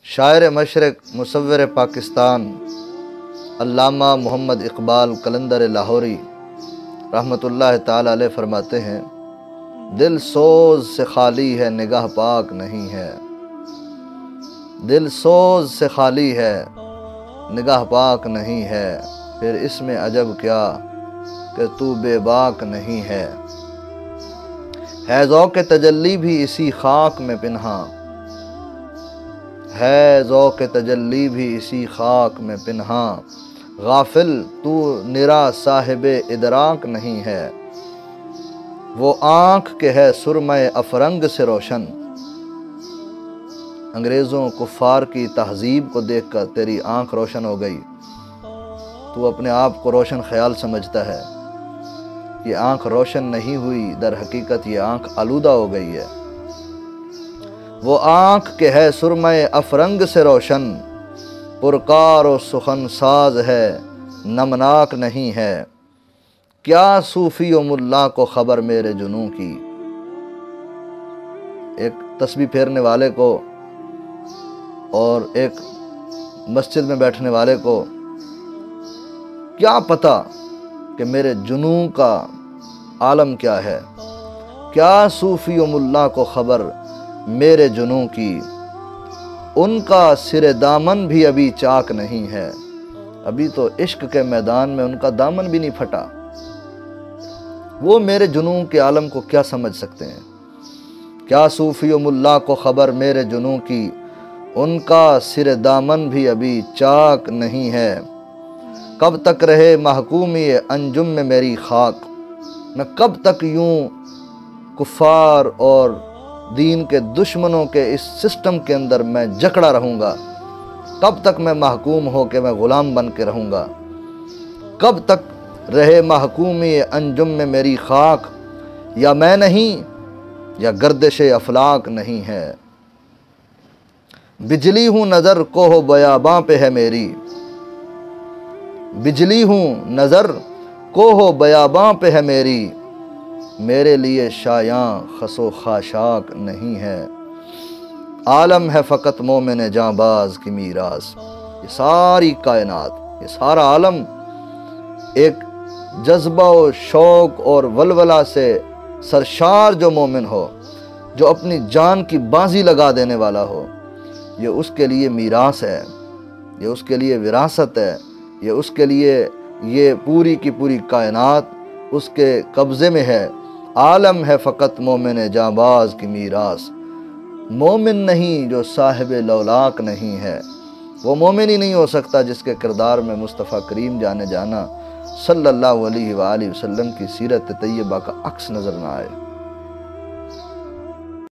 شاعر مشرق مصور پاکستان علامہ محمد اقبال قلندر لاہوری رحمۃ اللہ تعالی علیہ فرماتے ہیں، دل سوز سے خالی ہے نگاہ پاک نہیں ہے، دل سوز سے خالی ہے نگاہ پاک نہیں ہے، پھر اس میں عجب کیا کہ تو بے باک نہیں ہے ذوق تجلی بھی اسی خاک میں پنہاں، ہے ذوق تجلی بھی اسی خاک میں پنہاں، غافل تو نرا صاحب ادراک نہیں ہے، وہ آنکھ کے ہے سرمہ افرنگ سے روشن، انگریزوں کفار کی تہذیب کو دیکھ کر تیری آنکھ روشن ہو گئی، تو اپنے آپ کو روشن خیال سمجھتا ہے، یہ آنکھ روشن نہیں ہوئی، در حقیقت یہ آنکھ آلودہ ہو گئی ہے۔ وہ آنکھ کے ہے سرمہ افرنگ سے روشن، پرکار و سخن ساز ہے نمناک نہیں ہے، کیا صوفی و ملا کو خبر میرے جنوں کی، ایک تسبیح پھیرنے والے کو اور ایک مسجد میں بیٹھنے والے کو کیا پتہ کہ میرے جنوں کا عالم کیا ہے، کیا صوفی و ملا کو خبر میرے جنوں کی، ان کا سر دامن بھی ابھی چاک نہیں ہے، ابھی تو عشق کے میدان میں ان کا دامن بھی نہیں پھٹا، وہ میرے جنوں کے عالم کو کیا سمجھ سکتے ہیں، کیا صوفی و ملا کو خبر میرے جنوں کی، ان کا سر دامن بھی ابھی چاک نہیں ہے، کب تک رہے محکومی انجم میں میری خاک، میں کب تک یوں کفار اور دین کے دشمنوں کے اس سسٹم کے اندر میں جکڑا رہوں گا، کب تک میں محکوم ہو کے میں غلام بن کے رہوں گا، کب تک رہے محکومی انجم میں میری خاک، یا میں نہیں یا گردش افلاک نہیں ہے، بجلی ہوں نظر کوہ بیاباں پہ ہے میری، بجلی ہوں نظر کوہ بیاباں پہ ہے میری، میرے لیے شایاں خس و خاشاک نہیں ہے، عالم ہے فقط مومن جاں باز کی میراث، یہ ساری کائنات، یہ سارا عالم ایک جذبہ و شوق اور ولولہ سے سرشار جو مومن ہو، جو اپنی جان کی بازی لگا دینے والا ہو، یہ اس کے لیے میراث ہے، یہ اس کے لیے وراثت ہے، یہ اس کے لیے یہ پوری کی پوری کائنات اس کے قبضے میں ہے، عالم ہے فقط مومن جاں باز کی میراث، مومن نہیں جو صاحب لولاک نہیں ہے، وہ مومن ہی نہیں ہو سکتا جس کے کردار میں مصطفیٰ کریم جانے جانا صلی اللہ علیہ وآلہ وسلم کی سیرت طیبہ کا عکس نظر نہ آئے۔